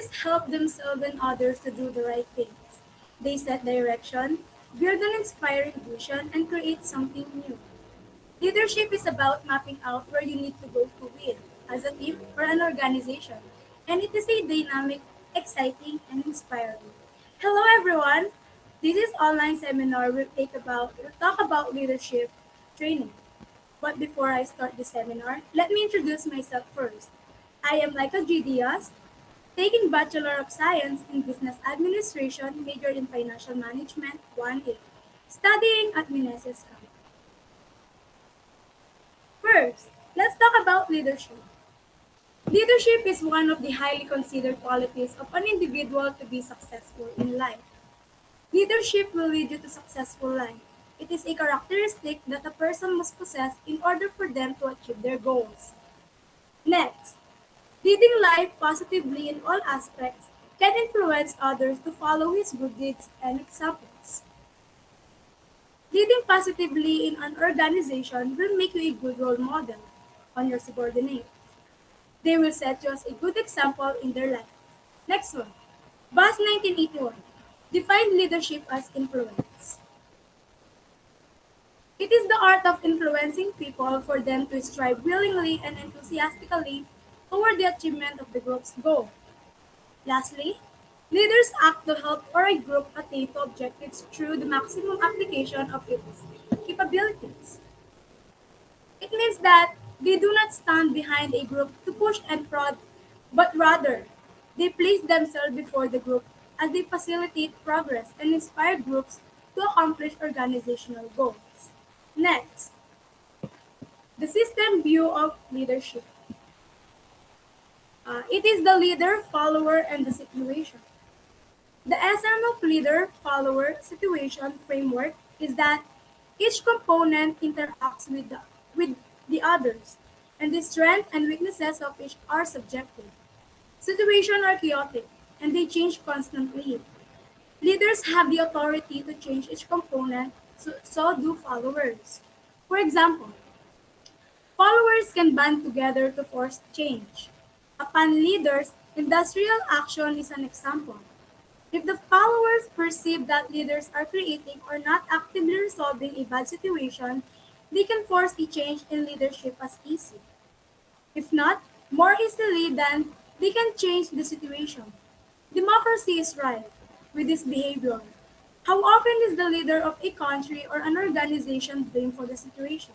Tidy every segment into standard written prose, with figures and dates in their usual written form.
Leaders help themselves and others to do the right things. They set direction, build an inspiring vision, and create something new. Leadership is about mapping out where you need to go to win, as a team or an organization, and it is a dynamic, exciting, and inspiring. Hello, everyone. This is online seminar. We'll talk about leadership training. But before I start the seminar, let me introduce myself first. I am Laika G. Diaz, taking Bachelor of Science in Business Administration, major in Financial Management 1A, studying at Meneses Camp. First, let's talk about leadership. Leadership is one of the highly considered qualities of an individual to be successful in life. Leadership will lead you to successful life. It is a characteristic that a person must possess in order for them to achieve their goals. Next, leading life positively in all aspects can influence others to follow his good deeds and examples. Leading positively in an organization will make you a good role model on your subordinates. They will set you as a good example in their life. Next one. Bus 1981 defined leadership as influence. It is the art of influencing people for them to strive willingly and enthusiastically toward the achievement of the group's goal. Lastly, leaders act to help or a group attain to objectives through the maximum application of its capabilities. It means that they do not stand behind a group to push and prod, but rather, they place themselves before the group as they facilitate progress and inspire groups to accomplish organizational goals. Next, the system view of leadership. It is the leader, follower, and the situation. The essence of leader-follower-situation framework is that each component interacts with the others, and the strengths and weaknesses of each are subjective. Situations are chaotic, and they change constantly. Leaders have the authority to change each component, so do followers. For example, followers can band together to force change. Upon leaders, industrial action is an example. If the followers perceive that leaders are creating or not actively resolving a bad situation, they can force a change in leadership as easy. If not, more easily than they can change the situation. Democracy is rife with this behavior. How often is the leader of a country or an organization blamed for the situation?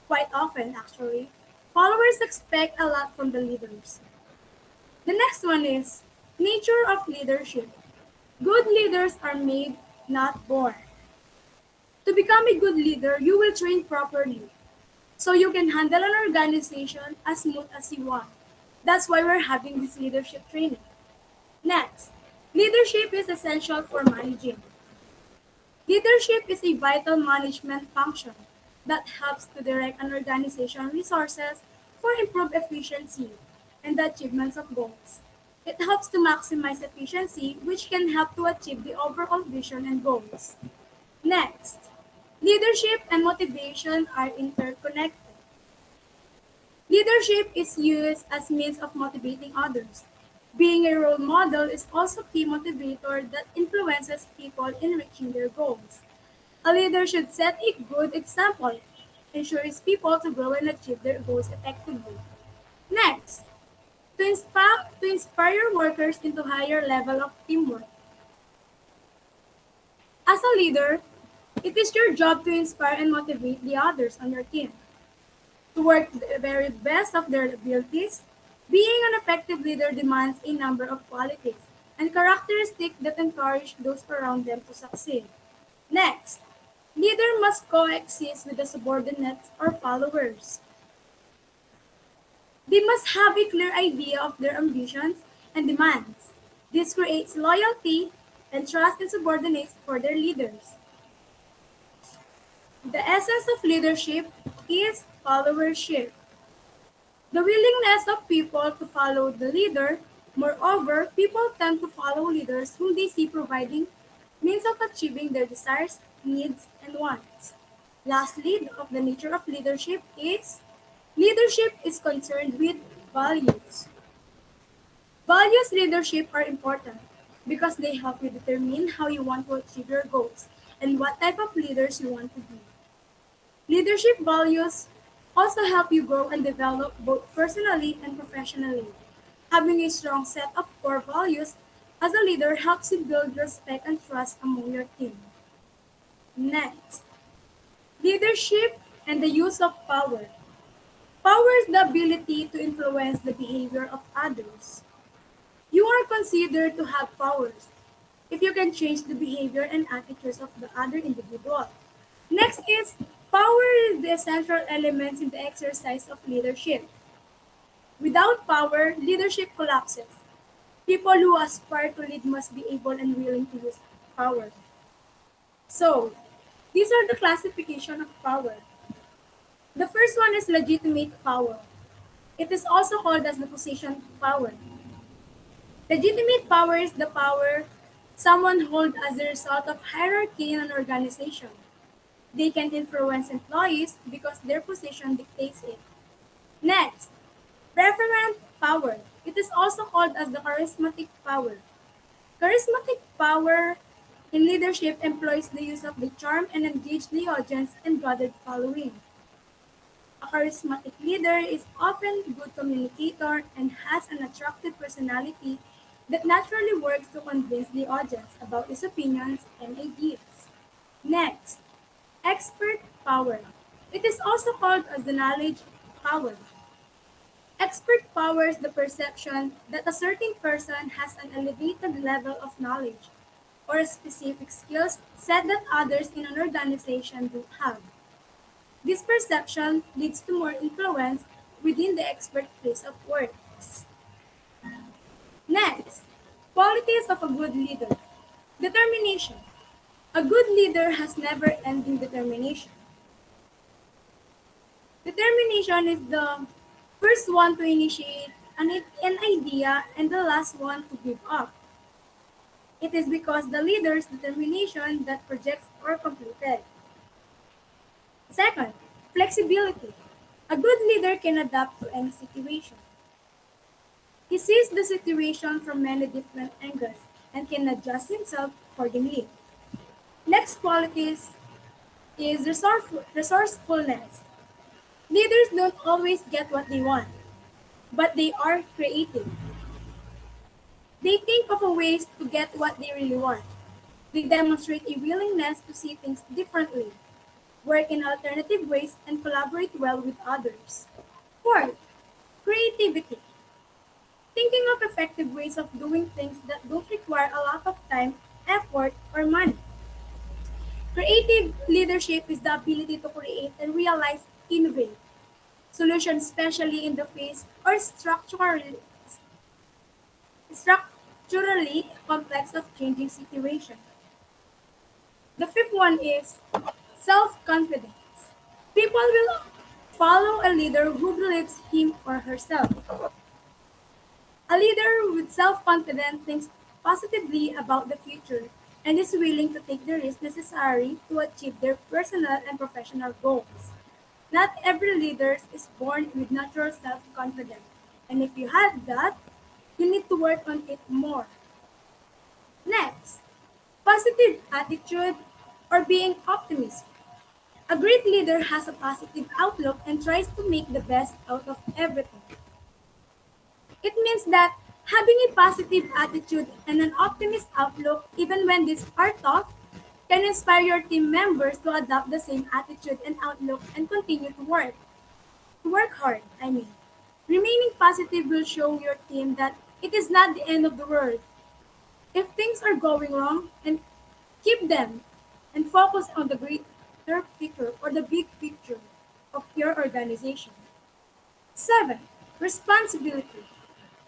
Quite often, actually. Followers expect a lot from the leaders. The next one is nature of leadership. Good leaders are made, not born. To become a good leader, you will train properly so you can handle an organization as smooth as you want. That's why we're having this leadership training. Next, leadership is essential for managing. Leadership is a vital management function that helps to direct an organization's resources for improved efficiency and the achievements of goals. It helps to maximize efficiency, which can help to achieve the overall vision and goals. Next, leadership and motivation are interconnected. Leadership is used as means of motivating others. Being a role model is also a key motivator that influences people in reaching their goals. A leader should set a good example, ensures people to grow and achieve their goals effectively. Next, to inspire your workers into higher level of teamwork. As a leader, it is your job to inspire and motivate the others on your team to work to the very best of their abilities. Being an effective leader demands a number of qualities and characteristics that encourage those around them to succeed. Next, leader must coexist with the subordinates or followers. They must have a clear idea of their ambitions and demands. This creates loyalty and trust in subordinates for their leaders. The essence of leadership is followership. The willingness of people to follow the leader. Moreover, people tend to follow leaders whom they see providing means of achieving their desires, needs, and wants. Lastly, of the nature of leadership is concerned with values. Values leadership are important because they help you determine how you want to achieve your goals and what type of leaders you want to be. Leadership values also help you grow and develop both personally and professionally. Having a strong set of core values as a leader helps you build respect and trust among your team. Next, leadership and the use of power. Power is the ability to influence the behavior of others. You are considered to have powers if you can change the behavior and attitudes of the other individual. Next is power is the essential element in the exercise of leadership. Without power, leadership collapses. People who aspire to lead must be able and willing to use power. So, these are the classification of power. The first one is legitimate power. It is also called as the position power. Legitimate power is the power someone holds as a result of hierarchy in an organization. They can influence employees because their position dictates it. Next, referent power. It is also called as the charismatic power. Charismatic power in leadership employs the use of the charm and engage the audience and gathered following. A charismatic leader is often a good communicator and has an attractive personality that naturally works to convince the audience about his opinions and ideas. Next, expert power. It is also called as the knowledge power. Expert power is the perception that a certain person has an elevated level of knowledge or specific skills set that others in an organization do have. This perception leads to more influence within the expert place of work. Next, qualities of a good leader. Determination. A good leader has never-ending determination. Determination is the first one to initiate an idea and the last one to give up. It is because the leader's determination that projects or completed. Second, flexibility. A good leader can adapt to any situation. He sees the situation from many different angles and can adjust himself accordingly. Next qualities is resourcefulness. Leaders don't always get what they want, but they are creative. They think of ways to get what they really want. They demonstrate a willingness to see things differently, work in alternative ways, and collaborate well with others. Fourth, creativity. Thinking of effective ways of doing things that don't require a lot of time, effort, or money. Creative leadership is the ability to create and realize innovate solutions, especially in the face or structurally complex of changing situation. The fifth one is self-confidence. People will follow a leader who believes him or herself. A leader with self-confidence thinks positively about the future and is willing to take the risks necessary to achieve their personal and professional goals. Not every leader is born with natural self-confidence, and if you have that, you need to work on it more. Next, positive attitude or being optimistic. A great leader has a positive outlook and tries to make the best out of everything. It means that having a positive attitude and an optimist outlook, even when these are tough, can inspire your team members to adopt the same attitude and outlook and continue to work hard, I mean. Remaining positive will show your team that it is not the end of the world. If things are going wrong, and keep them and focus on the greater picture or the big picture of your organization. 7. Responsibility.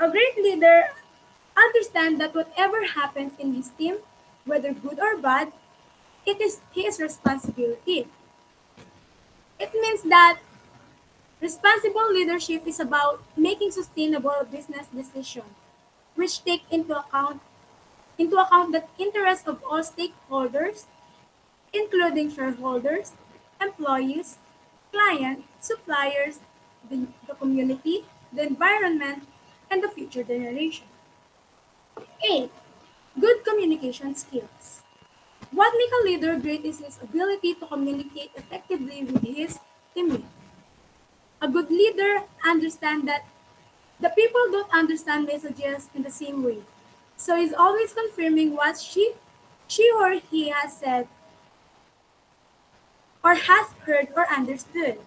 A great leader understands that whatever happens in his team, whether good or bad, it is his responsibility. It means that responsible leadership is about making sustainable business decisions, which take into account the interests of all stakeholders, including shareholders, employees, clients, suppliers, the community, the environment, and the future generation. 8. Good communication skills. What makes a leader great is his ability to communicate effectively with his teammates. A good leader understands that the people don't understand messages in the same way. So he's always confirming what she or he has said or has heard or understood.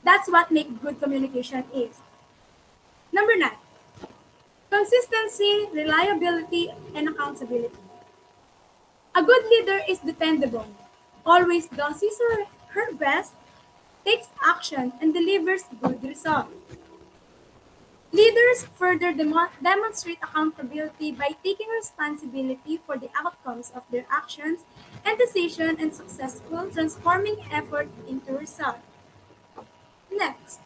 That's what makes good communication is. Number 9, consistency, reliability, and accountability. A good leader is dependable, always does his or her best, takes action, and delivers good results. Leaders further demonstrate accountability by taking responsibility for the outcomes of their actions and decisions and successful transforming effort into result. Next,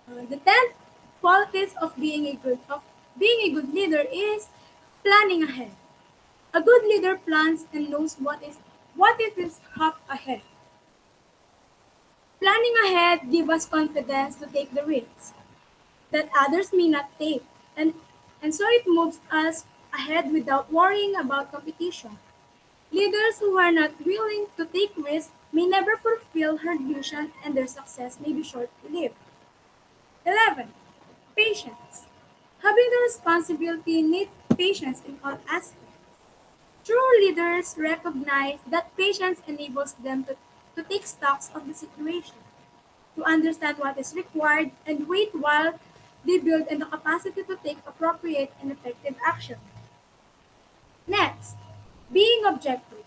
the 10th qualities of being a good leader is planning ahead. A good leader plans and knows what it is up ahead. Planning ahead gives us confidence to take the risks that others may not take, and, and so it moves us ahead without worrying about competition. Leaders who are not willing to take risks may never fulfill her vision and their success may be short-lived. 11. Patience. Having the responsibility needs patience in all aspects. True leaders recognize that patience enables them to take stocks of the situation, to understand what is required, and wait while they build in the capacity to take appropriate and effective action. Next, being objective.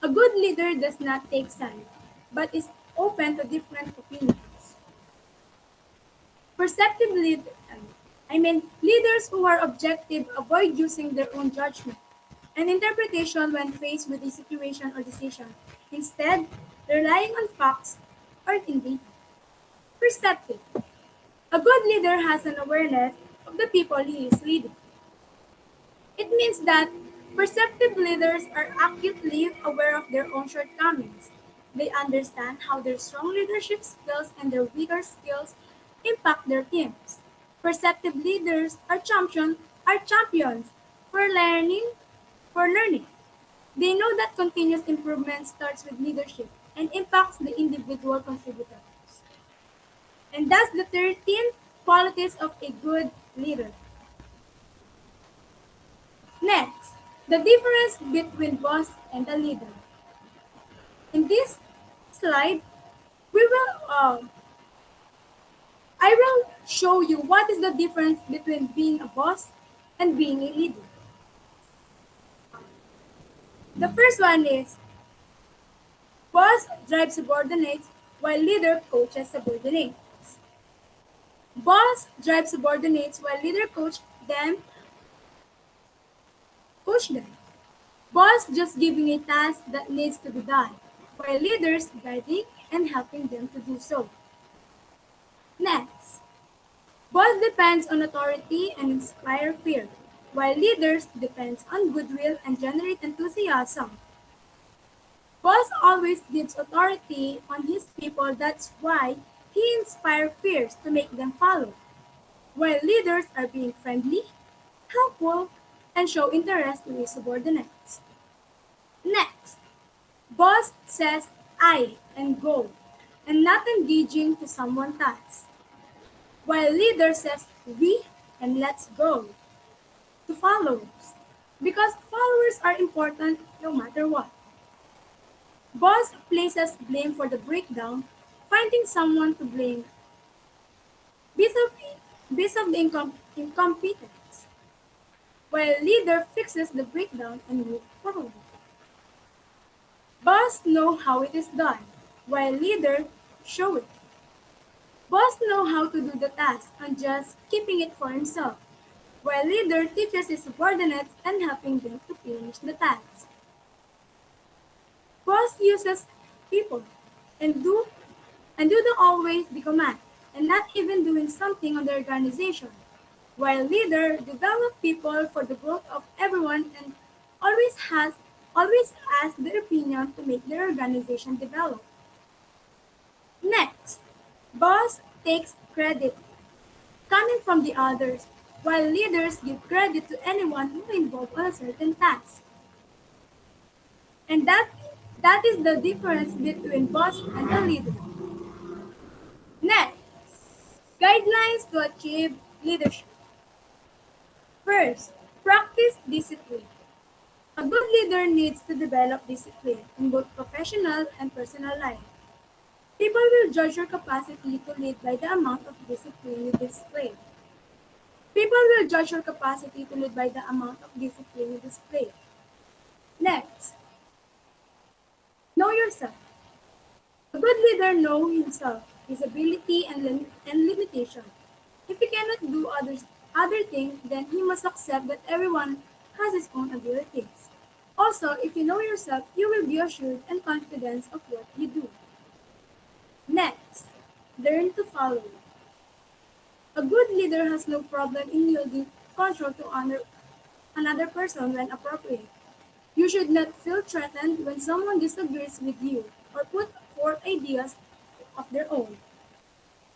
A good leader does not take sides, but is open to different opinions. Perceptive lead, leaders who are objective avoid using their own judgment and interpretation when faced with a situation or decision, instead relying on facts or in data. Perceptive. A good leader has an awareness of the people he is leading. It means that perceptive leaders are acutely aware of their own shortcomings. They understand how their strong leadership skills and their weaker skills impact their teams. Perceptive leaders are champions for learning. They know that continuous improvement starts with leadership and impacts the individual contributors. And that's the 13 qualities of a good leader. Next, the difference between boss and a leader. In this slide, we will I will show you what is the difference between being a boss and being a leader. The first one is boss drives subordinates while leader coaches subordinates. Boss drives subordinates while leader coach them. Boss just giving a task that needs to be done, while leaders guiding and helping them to do so. Next, boss depends on authority and inspire fear, while leaders depends on goodwill and generate enthusiasm. Boss always gives authority on his people, that's why he inspires fears to make them follow, while leaders are being friendly, helpful, and show interest to his subordinates. Next, boss says I and go, and not engaging to someone task, while leader says we and let's go to followers, because followers are important no matter what. Boss places blame for the breakdown, finding someone to blame based of the incompetence, while leader fixes the breakdown and moves forward. Boss know how it is done, while leader show it. Boss know how to do the task and just keeping it for himself, while leader teaches his subordinates and helping them to finish the task. Boss uses people and do the always the command and not even doing something on the organization, while leader develop people for the growth of everyone and always has always asks their opinion to make their organization develop. Next, boss takes credit coming from the others, while leaders give credit to anyone who involved on a certain task. And that is the difference between boss and a leader. Next, guidelines to achieve leadership. First, practice discipline. A good leader needs to develop discipline in both professional and personal life. People will judge your capacity to lead by the amount of discipline you display. People will judge your capacity to lead by the amount of discipline you display. Next, know yourself. A good leader knows himself, his ability and limitation. If he cannot do other things, then he must accept that everyone has his own abilities. Also, if you know yourself, you will be assured and confident of what you do. Next, learn to follow. A good leader has no problem in yielding control to another person when appropriate. You should not feel threatened when someone disagrees with you or put forth ideas of their own.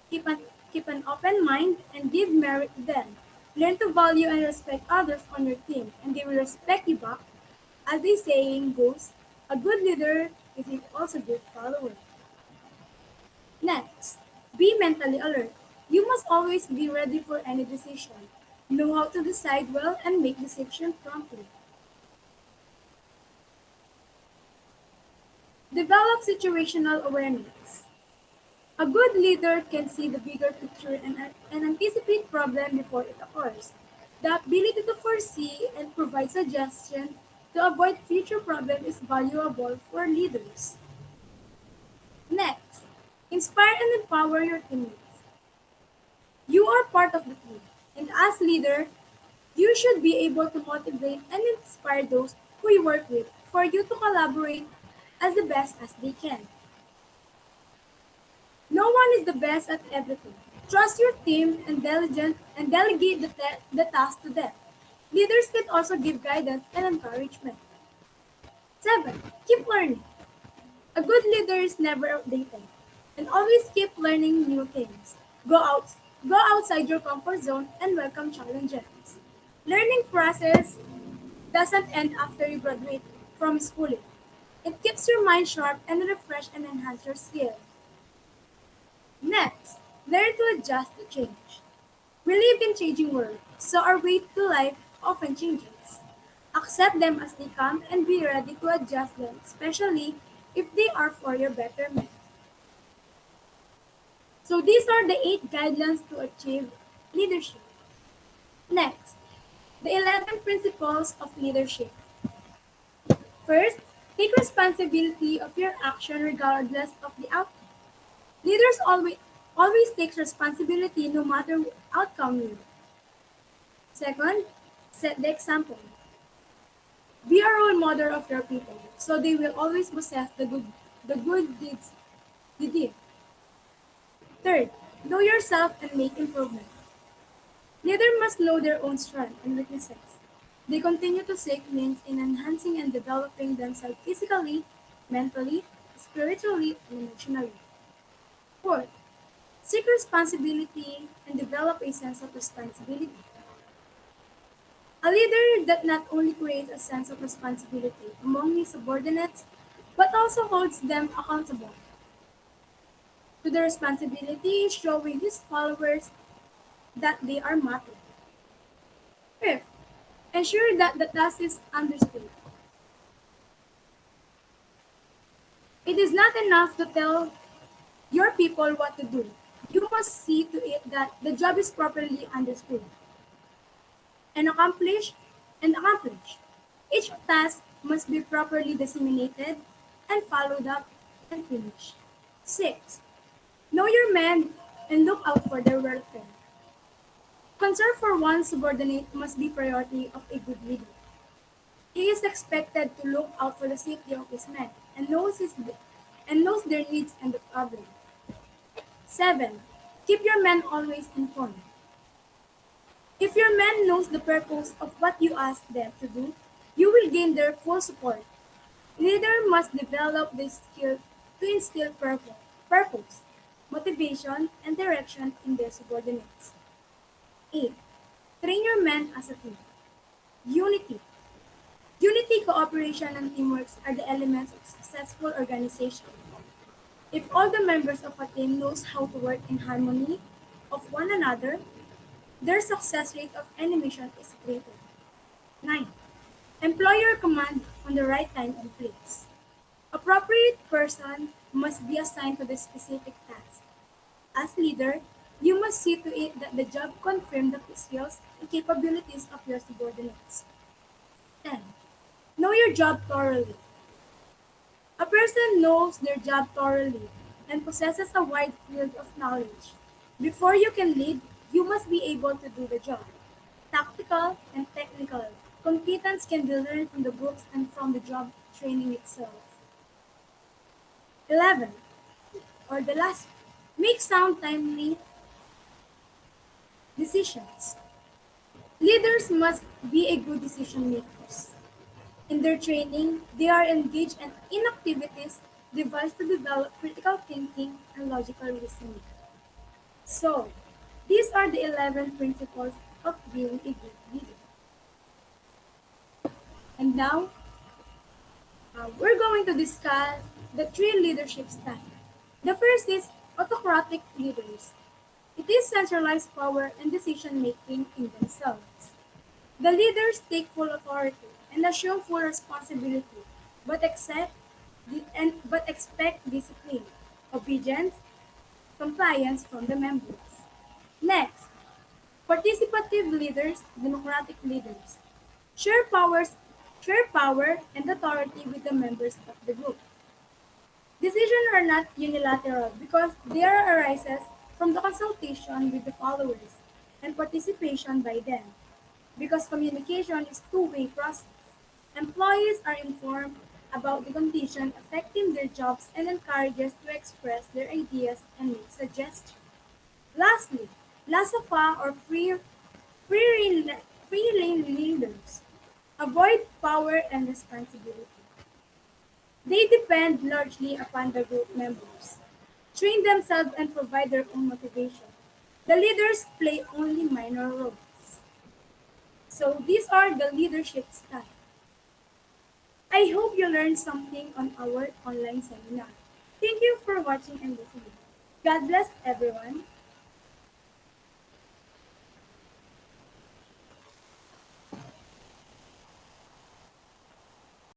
Keep an, keep an open mind and give merit to them. Learn to value and respect others on your team, and they will respect you back. As the saying goes, a good leader is also a good follower. Next, be mentally alert. You must always be ready for any decision. Know how to decide well and make decisions promptly. Develop situational awareness. A good leader can see the bigger picture and anticipate problem before it occurs. The ability to foresee and provide suggestions to avoid future problems is valuable for leaders. Next, inspire and empower your teammates. You are part of the team, and as leader, you should be able to motivate and inspire those who you work with for you to collaborate as the best as they can. No one is the best at everything. Trust your team and delegate the task to them. Leaders can also give guidance and encouragement. 7. Keep learning. A good leader is never outdated and always keep learning new things. Go out, go outside your comfort zone and welcome challenges. Learning process doesn't end after you graduate from schooling. It keeps your mind sharp and refresh and enhance your skills. Next, learn to adjust to change. We live in changing world, so our way to life often changes. Accept them as they come and be ready to adjust them, especially if they are for your betterment. So these are the 8 guidelines to achieve leadership. Next, the 11 principles of leadership. First, take responsibility of your action regardless of the outcome. Leaders always take responsibility no matter what outcome you. Second, set the example. Be a role model of your people, so they will always possess the good deeds you did. Third, know yourself and make improvement. Leaders must know their own strengths and weaknesses. They continue to seek means in enhancing and developing themselves physically, mentally, spiritually, and emotionally. Fourth, seek responsibility and develop a sense of responsibility. A leader that not only creates a sense of responsibility among his subordinates, but also holds them accountable to the responsibility, showing his followers that they are matter. Fifth, ensure that the task is understood. It is not enough to tell your people what to do. You must see to it that the job is properly understood and accomplished. Each task must be properly disseminated and followed up and finished. 6. Know your men and look out for their welfare. Concern for one's subordinate must be priority of a good leader. He is expected to look out for the safety of his men and knows their needs and the problem. 7. Keep your men always informed. If your men knows the purpose of what you ask them to do, you will gain their full support. Leader must develop the skill to instill purpose, motivation, and direction in their subordinates. 8. Train your men as a team. Unity. Unity, cooperation, and teamwork are the elements of successful organization. If all the members of a team knows how to work in harmony of one another, their success rate of any mission is greater. 9. Employ your command on the right time and place. Appropriate person must be assigned to the specific task. As leader, you must see to it that the job confirms the skills and capabilities of your subordinates. 10. Know your job thoroughly. A person knows their job thoroughly and possesses a wide field of knowledge. Before you can lead, you must be able to do the job. Tactical and technical competence can be learned from the books and from the job training itself. 11. Or the last, make sound, timely decisions. Leaders must be a good decision makers. In their training, they are engaged in activities devised to develop critical thinking and logical reasoning. So, these are the 11 principles of being a good leader. And now, we're going to discuss the three leadership styles. The first is autocratic leaders. It is centralized power and decision making in themselves. The leaders take full authority and assume full responsibility, but but expect discipline, obedience, compliance from the members. Next, participative leaders, democratic leaders. Share powers, share power and authority with the members of the group. Decisions are not unilateral because they arises from the consultation with the followers and participation by them. Because communication is two-way process. Employees are informed about the condition affecting their jobs and encouraged to express their ideas and make suggestions. Lastly, laissez-faire or free rein leaders avoid power and responsibility. They depend largely upon the group members, train themselves and provide their own motivation. The leaders play only minor roles. So these are the leadership styles. I hope you learned something on our online seminar. Thank you for watching and listening. God bless everyone.